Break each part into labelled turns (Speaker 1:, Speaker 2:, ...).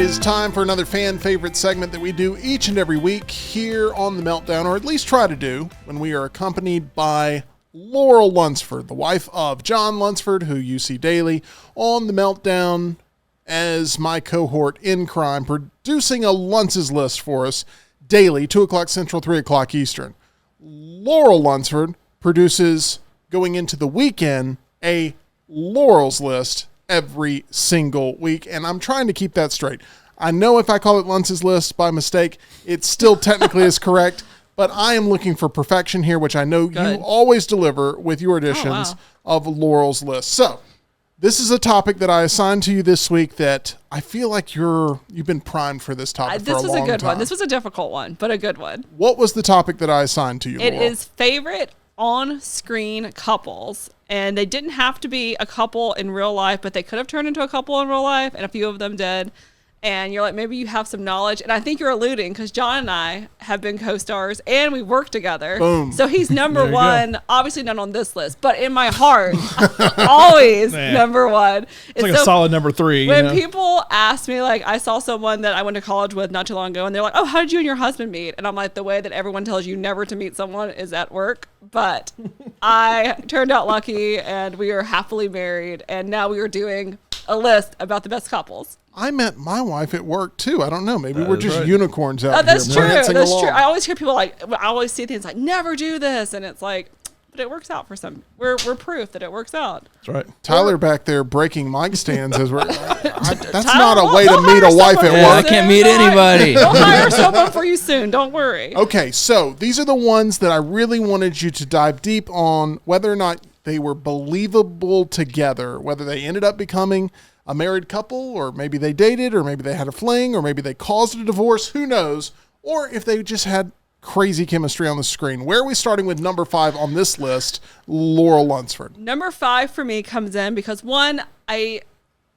Speaker 1: is time for another fan favorite segment that we do each and every week here on The Meltdown, or at least try to do, when we are accompanied by Laurel Lunsford, the wife of John Lunsford, who you see daily on The Meltdown as my cohort in crime, producing a Lunces list for us daily, 2 o'clock Central, 3 o'clock Eastern. Laurel Lunsford produces, going into the weekend, a Laurel's list every single week, and I'm trying to keep that straight. I know if I call it Lunce's list by mistake, it still technically is correct, but I am looking for perfection here, which I know you always deliver with your editions of Laurel's list. So, this is a topic that I assigned to you this week that I feel like you've been primed for this topic for a long time.
Speaker 2: This was a good one. This was a difficult one, but a good one.
Speaker 1: What was the topic that I assigned to you, Laurel?
Speaker 2: It is favorite on-screen couples, and they didn't have to be a couple in real life, but they could have turned into a couple in real life, and a few of them did. And you're like, maybe you have some knowledge, and I think you're alluding because John and I have been co-stars and we work together.
Speaker 1: Boom.
Speaker 2: So he's number one, obviously not on this list, but in my heart, always number one.
Speaker 3: It's like a solid number 3.
Speaker 2: When people ask me, like, I saw someone that I went to college with not too long ago, and they're like, oh, how did you and your husband meet? And I'm like, the way that everyone tells you never to meet someone is at work. But I turned out lucky, and we are happily married, and now we are doing a list about the best couples.
Speaker 1: I met my wife at work too. I don't know. Maybe we're just unicorns out
Speaker 2: that's
Speaker 1: here.
Speaker 2: That's true. I always hear people I always see things like, never do this. And it's like, but it works out for some. We're proof that it works out.
Speaker 1: That's right. Tyler back there breaking mic stands as we're. That's not a way to meet a wife at work.
Speaker 4: I can't meet anybody.
Speaker 2: Don't hire someone for you soon. Don't worry.
Speaker 1: Okay, so these are the ones that I really wanted you to dive deep on, whether or not they were believable together, whether they ended up becoming a married couple, or maybe they dated, or maybe they had a fling, or maybe they caused a divorce, who knows, or if they just had crazy chemistry on the screen. Where are we starting with number 5 on this list, Laurel Lunsford?
Speaker 2: Number 5 for me comes in because, one, I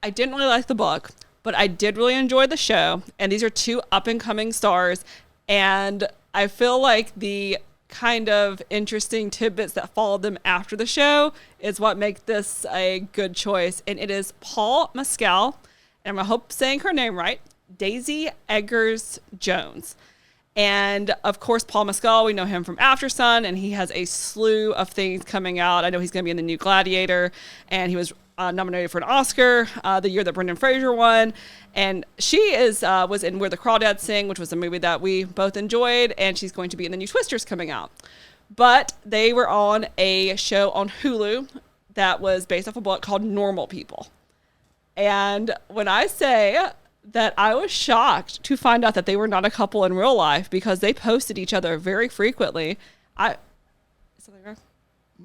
Speaker 2: didn't really like the book, but I did really enjoy the show, and these are 2 up-and-coming stars, and I feel like the kind of interesting tidbits that followed them after the show is what make this a good choice. And it is Paul Mescal, and I hope saying her name right, Daisy Eggers Jones. And of course, Paul Mescal, we know him from After Sun, and he has a slew of things coming out. I know he's going to be in the new Gladiator, and he was nominated for an Oscar the year that Brendan Fraser won. And she was in Where the Crawdads Sing, which was a movie that we both enjoyed, and she's going to be in the new Twisters coming out. But they were on a show on Hulu that was based off a book called Normal People. And when I say that I was shocked to find out that they were not a couple in real life because they posted each other very frequently. Is something wrong?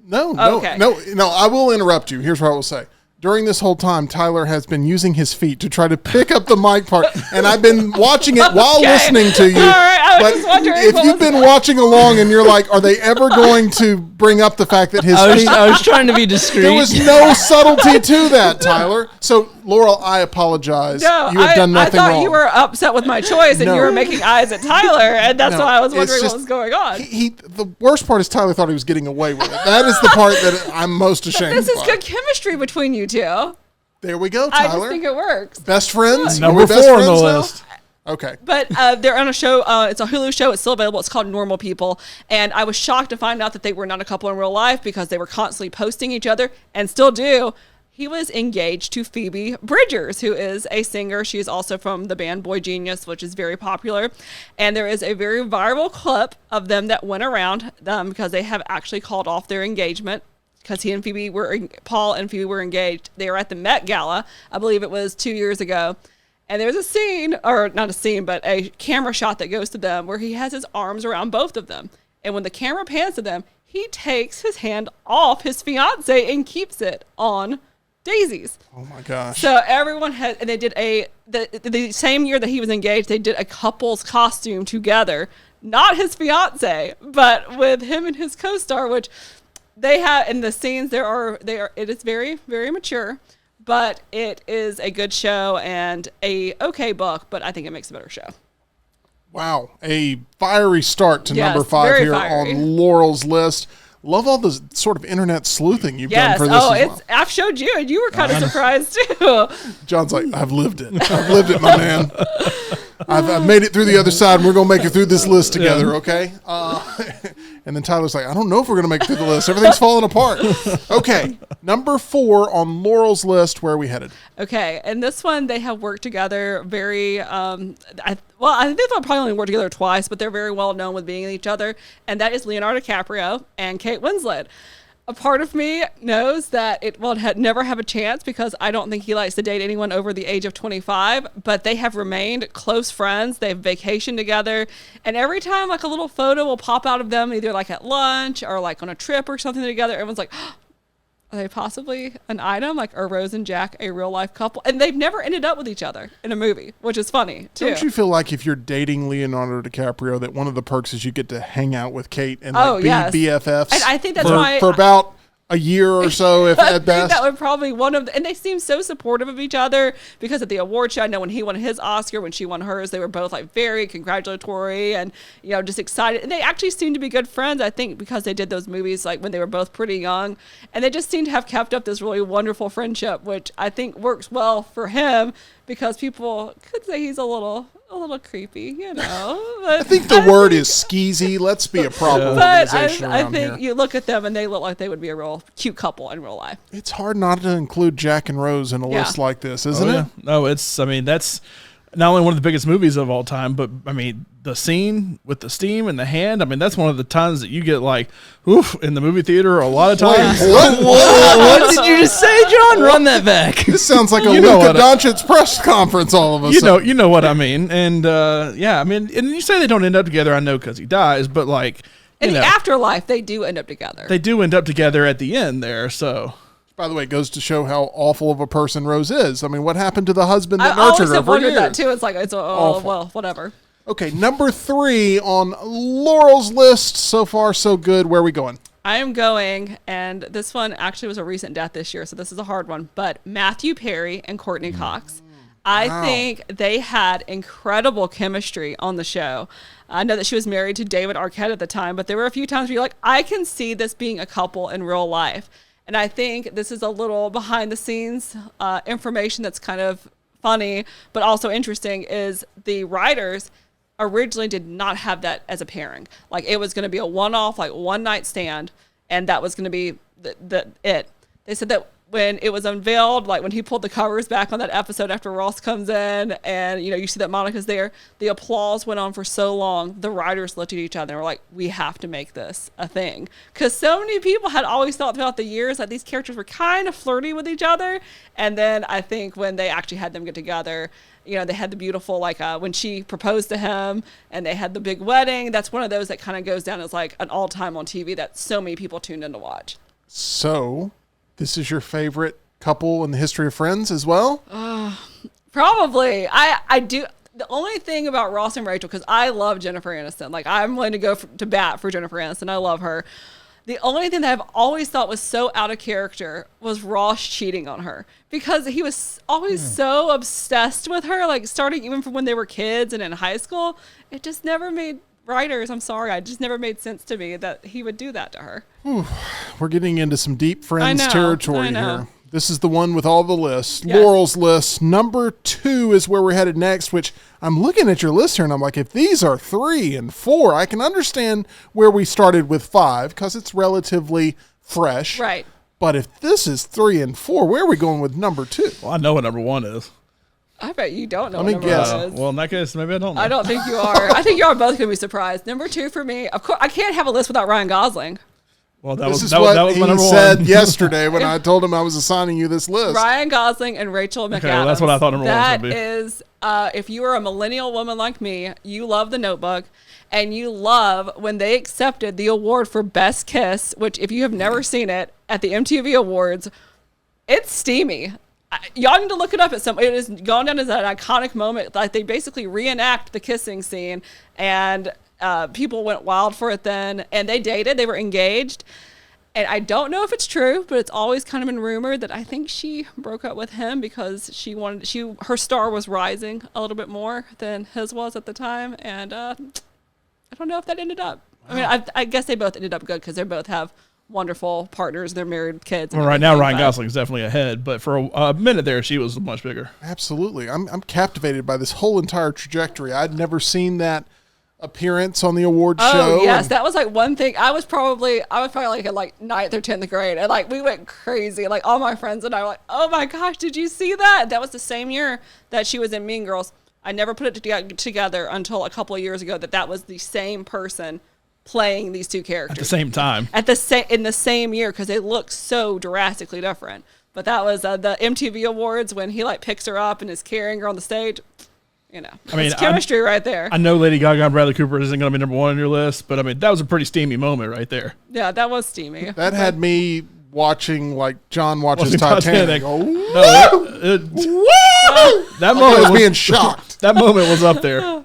Speaker 1: No, I will interrupt you. Here's what I will say. During this whole time, Tyler has been using his feet to try to pick up the mic part, and I've been watching it while listening to you.
Speaker 2: All right, I was just wondering
Speaker 1: if you've been watching along and you're like, are they ever going to bring up the fact that his feet...
Speaker 4: I was trying to be discreet.
Speaker 1: There was no subtlety to that, Tyler. So, Laurel, I apologize.
Speaker 2: No,
Speaker 1: you have done nothing wrong.
Speaker 2: I thought you were upset with my choice, and you were making eyes at Tyler, and that's why I was wondering what was going on.
Speaker 1: The worst part is Tyler thought he was getting away with it. That is the part that I'm most ashamed of.
Speaker 2: This is good chemistry between you two.
Speaker 1: There we go, Tyler.
Speaker 2: I just think it works.
Speaker 1: Best friends?
Speaker 3: Number 4 on the list.
Speaker 1: Okay.
Speaker 2: But they're on a show. It's a Hulu show. It's still available. It's called Normal People. And I was shocked to find out that they were not a couple in real life because they were constantly posting each other and still do. He was engaged to Phoebe Bridgers, who is a singer. She is also from the band Boy Genius, which is very popular. And there is a very viral clip of them that went around because they have actually called off their engagement. Because Paul and Phoebe were engaged. They were at the Met Gala, I believe it was 2 years ago. And there's a scene, or not a scene, but a camera shot that goes to them where he has his arms around both of them. And when the camera pans to them, he takes his hand off his fiance and keeps it on Daisy's.
Speaker 1: Oh my gosh.
Speaker 2: So everyone had, and they did the same year that he was engaged, they did a couple's costume together. Not his fiance, but with him and his co-star, which... They have in the scenes it is very, very mature, but it is a good show and a okay book, but I think it makes a better show.
Speaker 1: Wow. A fiery start to number 5 here
Speaker 2: fiery.
Speaker 1: on Laurel's list. Love all the sort of internet sleuthing you've done
Speaker 2: Yes.
Speaker 1: for this
Speaker 2: Oh,
Speaker 1: as well.
Speaker 2: I've showed you, and you were kind of surprised too.
Speaker 1: John's like, I've lived it. I've lived it, my man. I've made it through the other side, and we're going to make it through this list together, okay? And then Tyler's like, I don't know if we're going to make it through the list. Everything's falling apart. Okay, number 4 on Laurel's list. Where are we headed?
Speaker 2: Okay, and this one, they have worked together very, I think they've probably only worked together twice, but they're very well known with being each other, and that is Leonardo DiCaprio and Kate Winslet. A part of me knows that it will never have a chance because I don't think he likes to date anyone over the age of 25, but they have remained close friends. They've vacationed together, and every time like a little photo will pop out of them, either like at lunch or like on a trip or something together, everyone's like, are they possibly an item? Like, are Rose and Jack a real life couple? And they've never ended up with each other in a movie, which is funny too.
Speaker 1: Don't you feel like if you're dating Leonardo DiCaprio, that one of the perks is you get to hang out with Kate and like be BFFs?
Speaker 2: And I think that's
Speaker 1: for about a year or so, if
Speaker 2: I
Speaker 1: at best.
Speaker 2: think that would probably and they seem so supportive of each other because at the award show, I know when he won his Oscar, when she won hers, they were both like very congratulatory and, just excited. And they actually seem to be good friends, I think, because they did those movies like when they were both pretty young. And they just seem to have kept up this really wonderful friendship, which I think works well for him because people could say he's a little creepy, But
Speaker 1: I think the word is skeezy. Let's be a proper
Speaker 2: But
Speaker 1: organization
Speaker 2: I
Speaker 1: around
Speaker 2: think
Speaker 1: here.
Speaker 2: you look at them and they look like they would be a real cute couple in real life.
Speaker 1: It's hard not to include Jack and Rose in a list like this, isn't it?
Speaker 3: No, that's not only one of the biggest movies of all time, but the scene with the steam in the hand. That's one of the times that you get like, oof, in the movie theater a lot of times.
Speaker 4: What did you just say, John? Run that back.
Speaker 1: This sounds like a Luka Doncic press conference all of a sudden.
Speaker 3: You know what I mean. And and you say they don't end up together, I know because he dies, but like
Speaker 2: in the afterlife, they do end up together.
Speaker 3: They do end up together at the end there, so.
Speaker 1: By the way, it goes to show how awful of a person Rose is. What happened to the husband that
Speaker 2: I
Speaker 1: nurtured her
Speaker 2: always
Speaker 1: for
Speaker 2: wondered
Speaker 1: years?
Speaker 2: that too. It's like, well, whatever.
Speaker 1: Okay, number 3 on Laurel's list. So far, so good. Where are we going?
Speaker 2: I am going, and this one actually was a recent death this year, so this is a hard one, but Matthew Perry and Courtney Cox. I think they had incredible chemistry on the show. I know that she was married to David Arquette at the time, but there were a few times where you're like, I can see this being a couple in real life. And I think this is a little behind the scenes information that's kind of funny, but also interesting is the writers originally did not have that as a pairing. Like it was going to be a one-off, like one night stand. And that was going to be it. They said that when it was unveiled, like when he pulled the covers back on that episode after Ross comes in and, you see that Monica's there, the applause went on for so long. The writers looked at each other and were like, we have to make this a thing. Because so many people had always thought throughout the years that these characters were kind of flirty with each other. And then I think when they actually had them get together, they had the beautiful, like when she proposed to him and they had the big wedding. That's one of those that kind of goes down as like an all-time on TV that so many people tuned in to watch.
Speaker 1: So... this is your favorite couple in the history of Friends as well?
Speaker 2: Probably. I do. The only thing about Ross and Rachel, because I love Jennifer Aniston. Like, I'm willing to go to bat for Jennifer Aniston. I love her. The only thing that I've always thought was so out of character was Ross cheating on her. Because he was always so obsessed with her, like, starting even from when they were kids and in high school. It just never made... writers, I'm sorry, it just never made sense to me that he would do that to her.
Speaker 1: We're getting into some deep Friends territory here. This is the one with all the lists.
Speaker 2: Yes.
Speaker 1: Laurel's list. Number 2 is where we're headed next, which I'm looking at your list here and I'm like, if these are 3 and 4, I can understand where we started with 5 because it's relatively fresh.
Speaker 2: Right.
Speaker 1: But if this is 3 and 4, where are we going with number 2?
Speaker 3: Well, I know what number 1 is.
Speaker 2: I bet you don't know
Speaker 1: Let
Speaker 2: what
Speaker 1: me
Speaker 2: number
Speaker 1: guess.
Speaker 2: one is.
Speaker 3: Well, in that case, maybe I don't know.
Speaker 2: I don't think you are. I think you are both going to be surprised. Number 2 for me, of course, I can't have a list without Ryan Gosling.
Speaker 3: Well, that
Speaker 1: This
Speaker 3: was
Speaker 1: is what
Speaker 3: my number
Speaker 1: he said
Speaker 3: 1.
Speaker 1: yesterday when I told him I was assigning you this list.
Speaker 2: Ryan Gosling and Rachel McAdams.
Speaker 3: Okay, well, that's what I thought number 1 was
Speaker 2: That
Speaker 3: going to be.
Speaker 2: is, if you are a millennial woman like me, you love The Notebook, and you love when they accepted the award for Best Kiss, which if you have never seen it, at the MTV Awards, it's steamy. Y'all need to look it up at some. It is gone down as an iconic moment. Like they basically reenact the kissing scene, and people went wild for it then. And they dated. They were engaged. And I don't know if it's true, but it's always kind of been rumored that I think she broke up with him because her star was rising a little bit more than his was at the time. And I don't know if that ended up. I mean, I guess they both ended up good because they both have wonderful partners. They're married with kids.
Speaker 3: Well, right now, Ryan Gosling's definitely ahead, but for a minute there, she was much bigger.
Speaker 1: Absolutely. I'm captivated by this whole entire trajectory. I'd never seen that appearance on the award show.
Speaker 2: Oh, yes. That was like one thing. I was probably like in like 9th or 10th grade. And like we went crazy. Like all my friends and I were like, oh my gosh, did you see that? That was the same year that she was in Mean Girls. I never put it together until a couple of years ago that was the same person playing these two characters.
Speaker 3: At the same time.
Speaker 2: In the same year, because they look so drastically different. But that was the MTV Awards when he like picks her up and is carrying her on the stage. You know, it's chemistry right there.
Speaker 3: I know Lady Gaga and Bradley Cooper isn't going to be number one on your list, but I mean, that was a pretty steamy moment right there.
Speaker 2: Yeah, that was steamy.
Speaker 1: That had me watching like John watches Titanic.
Speaker 3: That moment
Speaker 1: was being shocked.
Speaker 3: That moment was up there.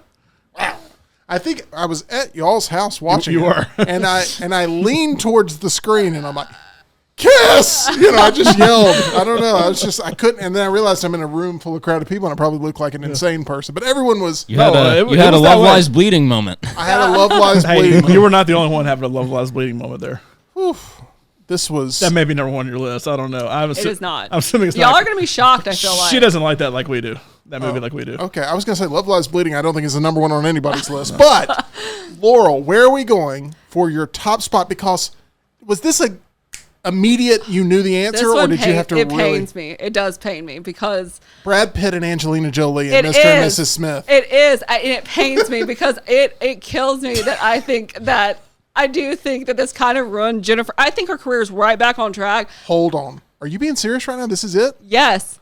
Speaker 1: I think I was at y'all's house watching
Speaker 3: You were.
Speaker 1: and I leaned towards the screen and I'm like, kiss! You know, I just yelled. I don't know. I couldn't. And then I realized I'm in a room full of crowded people and I probably look like an insane person. But everyone was.
Speaker 4: You had a Love Lies Bleeding moment.
Speaker 1: I had a Love Lies Bleeding moment.
Speaker 3: You were not the only one having a Love Lies Bleeding moment there.
Speaker 1: Oof. This was.
Speaker 3: That may be number one on your list. I don't know.
Speaker 2: It is not.
Speaker 3: I'm assuming it's
Speaker 2: Y'all
Speaker 3: not.
Speaker 2: are going to be shocked, I feel like.
Speaker 3: She doesn't like that like we do. That movie like we do.
Speaker 1: Okay. I was going to say Love Lies Bleeding I don't think is the number one on anybody's list. But, Laurel, where are we going for your top spot? Because was this a immediate you knew the answer or did you have to
Speaker 2: It pains me. It does pain me because
Speaker 1: Brad Pitt and Angelina Jolie and Mr. and Mrs. Smith.
Speaker 2: It is. And it pains me because it kills me that I do think that this kind of ruined Jennifer. I think her career is right back on track.
Speaker 1: Hold on. Are you being serious right now? This is it?
Speaker 2: Yes.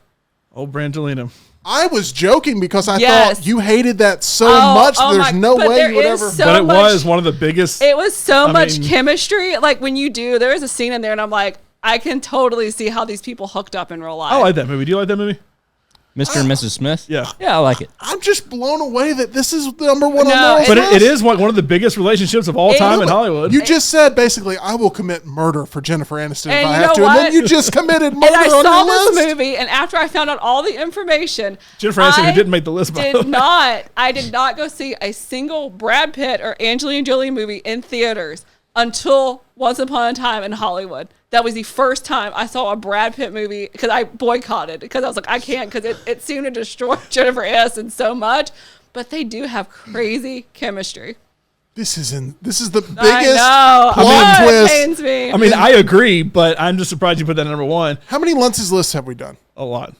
Speaker 3: Oh, Brangelina.
Speaker 1: I was joking because I thought you hated that so much. There's no way you would ever.
Speaker 3: But it was one of the biggest.
Speaker 2: It was so much chemistry. Like when there is a scene in there and I'm like, I can totally see how these people hooked up in real life.
Speaker 3: I like that movie. Do you like that movie?
Speaker 4: Mr. and Mrs. Smith?
Speaker 3: Yeah.
Speaker 4: Yeah, I like it.
Speaker 1: I'm just blown away that this is the number one on Laurel's
Speaker 3: But
Speaker 1: list.
Speaker 3: it is one of the biggest relationships of all time in Hollywood.
Speaker 1: You just said basically, I will commit murder for Jennifer Aniston if I have to.
Speaker 2: What?
Speaker 1: And then you just committed murder
Speaker 2: and I
Speaker 1: on
Speaker 2: saw
Speaker 1: your
Speaker 2: this
Speaker 1: list.
Speaker 2: movie, and after I found out all the information,
Speaker 3: Jennifer Aniston, who didn't make the list, by the way.
Speaker 2: I did not go see a single Brad Pitt or Angelina Jolie movie in theaters until Once Upon a Time in Hollywood. That was the first time I saw a Brad Pitt movie because I boycotted because I was like, I can't because it seemed to destroy Jennifer Aniston so much. But they do have crazy chemistry.
Speaker 1: This is the biggest
Speaker 2: plot
Speaker 1: twist.
Speaker 2: Pains me.
Speaker 3: I mean, I agree, but I'm just surprised you put that at number one.
Speaker 1: How many Luntz's lists have we done?
Speaker 3: A lot.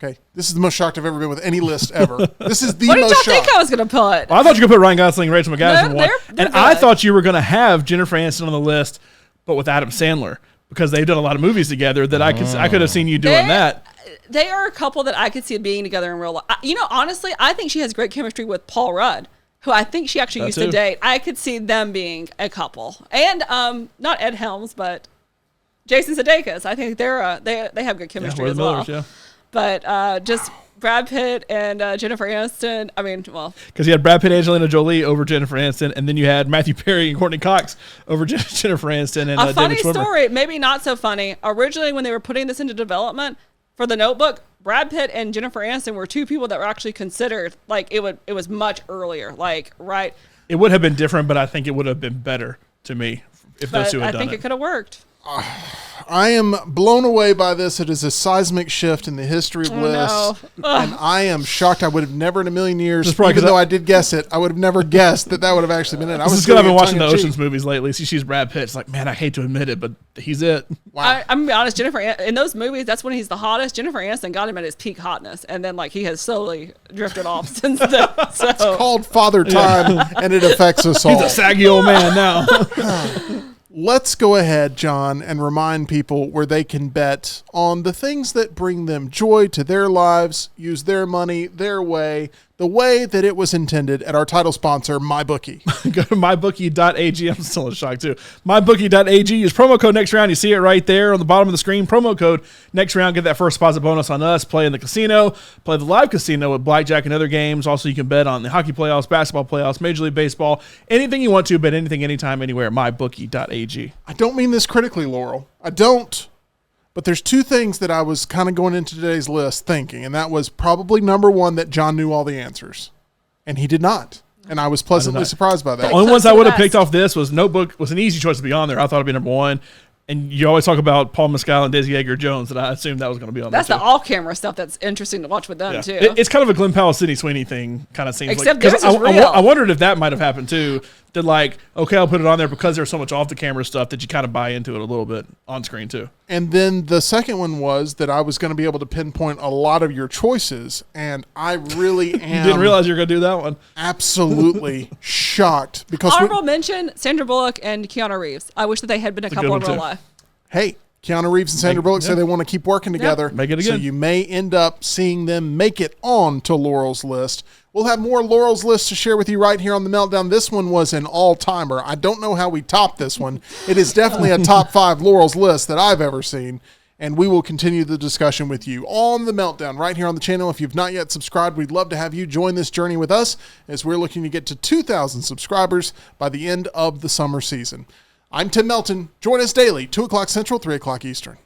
Speaker 1: Okay, this is the most shocked I've ever been with any list ever. This is the
Speaker 2: what did
Speaker 1: most
Speaker 2: y'all
Speaker 1: shocked.
Speaker 2: think I was going to put?
Speaker 3: Well, I thought you could put Ryan Gosling and Rachel McAdams in one.
Speaker 2: They're
Speaker 3: And I
Speaker 2: good.
Speaker 3: thought you were going to have Jennifer Aniston on the list, but with Adam Sandler, because they've done a lot of movies together that I could have seen you doing that.
Speaker 2: They are a couple that I could see being together in real life. Honestly, I think she has great chemistry with Paul Rudd, who I think she actually used to date. I could see them being a couple. And not Ed Helms, but Jason Sudeikis. I think they have good chemistry as well.
Speaker 3: Millers,
Speaker 2: But just Brad Pitt and Jennifer Aniston. I mean, well,
Speaker 3: because you had Brad Pitt, Angelina Jolie over Jennifer Aniston, and then you had Matthew Perry and Courtney Cox over Jennifer Aniston and
Speaker 2: a funny
Speaker 3: David Schwimmer.
Speaker 2: story, maybe not so funny. Originally, when they were putting this into development for The Notebook, Brad Pitt and Jennifer Aniston were two people that were actually considered. Like it was much earlier. Like right.
Speaker 3: It would have been different, but I think it would have been better to me if those two had done it.
Speaker 2: I think it could have worked.
Speaker 1: I am blown away by this. It is a seismic shift in the history of lists.
Speaker 2: No.
Speaker 1: And I am shocked. I would have never in a million years,
Speaker 3: probably
Speaker 1: even though I did guess it, I would have never guessed that would have actually been it.
Speaker 3: This is because I've been watching the Ocean's movies lately. She's Brad Pitt. It's like, man, I hate to admit it, but he's it.
Speaker 1: Wow.
Speaker 2: I'm gonna be honest, Jennifer, in those movies, that's when he's the hottest. Jennifer Aniston got him at his peak hotness, and then like he has slowly drifted off since then. So.
Speaker 1: It's called Father Time, and it affects us all.
Speaker 3: He's a saggy old man now.
Speaker 1: Let's go ahead, John, and remind people where they can bet on the things that bring them joy to their lives, use their money their way, the way that it was intended at our title sponsor, MyBookie.
Speaker 3: Go to mybookie.ag. I'm still in shock, too. Mybookie.ag. Use promo code next round. You see it right there on the bottom of the screen. Promo code next round. Get that first deposit bonus on us. Play in the casino. Play the live casino with blackjack and other games. Also, you can bet on the hockey playoffs, basketball playoffs, Major League Baseball. Anything you want to, bet anything, anytime, anywhere. Mybookie.ag.
Speaker 1: I don't mean this critically, Laurel. I don't. But there's two things that I was kind of going into today's list thinking, and that was probably number one, that John knew all the answers. And he did not. And I was pleasantly surprised by that.
Speaker 3: The only ones I would have picked off this was Notebook was an easy choice to be on there. I thought it'd be number one. And you always talk about Paul Mescal and Daisy Edgar-Jones, that I assumed that was going to be on
Speaker 2: That's
Speaker 3: there
Speaker 2: the
Speaker 3: too.
Speaker 2: all-camera stuff that's interesting to watch with them, too.
Speaker 3: It's kind of a Glenn Powell, Sydney Sweeney thing, kind of seems
Speaker 2: Except
Speaker 3: like.
Speaker 2: theirs
Speaker 3: 'Cause
Speaker 2: is real.
Speaker 3: I wondered if that might have happened too. That like, okay, I'll put it on there because there's so much off-the-camera stuff that you kind of buy into it a little bit on screen too.
Speaker 1: And then the second one was that I was going to be able to pinpoint a lot of your choices, and I really am
Speaker 3: Didn't realize you were going to do that one.
Speaker 1: absolutely shocked because
Speaker 2: Honorable mention, Sandra Bullock and Keanu Reeves. I wish that they had been a
Speaker 3: a
Speaker 2: couple in
Speaker 3: good
Speaker 2: real
Speaker 3: one, too.
Speaker 2: life.
Speaker 1: hey, Keanu Reeves and Sandra Bullock say they want to keep working together.
Speaker 3: Make it
Speaker 1: So
Speaker 3: again.
Speaker 1: you may end up seeing them make it on to Laurel's list. We'll have more Laurel's list to share with you right here on The Meltdown. This one was an all-timer. I don't know how we topped this one. It is definitely a top 5 Laurel's list that I've ever seen. And we will continue the discussion with you on The Meltdown right here on the channel. If you've not yet subscribed, we'd love to have you join this journey with us as we're looking to get to 2,000 subscribers by the end of the summer season. I'm Tim Melton. Join us daily, 2 o'clock Central, 3 o'clock Eastern.